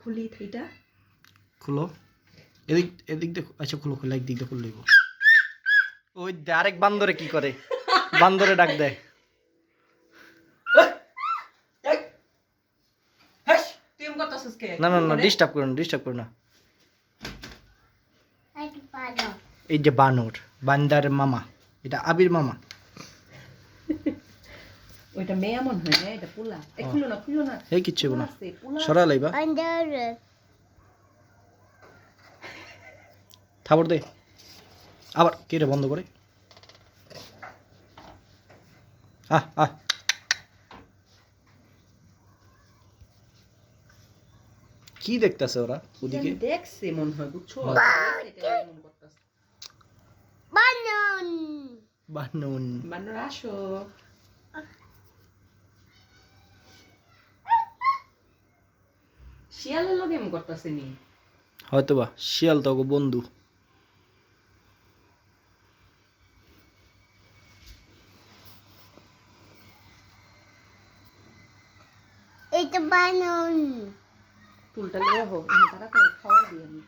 খুলি থিটা খুলো এদিক এদিক দেখো আচ্ছা খুলো খুলো একদিক দিয়ে খুললেই ওই আরেক বান্দরে কি করে বান্দরে ডাক দেয় তুই এম করতেছিস কে না না না ডিস্টার্ব করো না এই যে বানর বান্দার মামা এটা আবির মামা ওইটা মেয়ে মন হয় না এটা পোলা এই খুলো না এই কিচ্ছু না পোলা সরা লাইবা থাবড় দে আবার কে রে বন্ধ করে আহ আহ কি দেখতাছে ওরা ওদিকে দেখছে মন হয় বুঝছো এটা মন করতেছে বানন বানর আসো শিয়ালের লগে এম করতেছে নি হয়তোবা শিয়াল তো বন্ধু এটা বানন টুলটা লিয়ে হো আমি তারা করে খাওয়া দিই আমি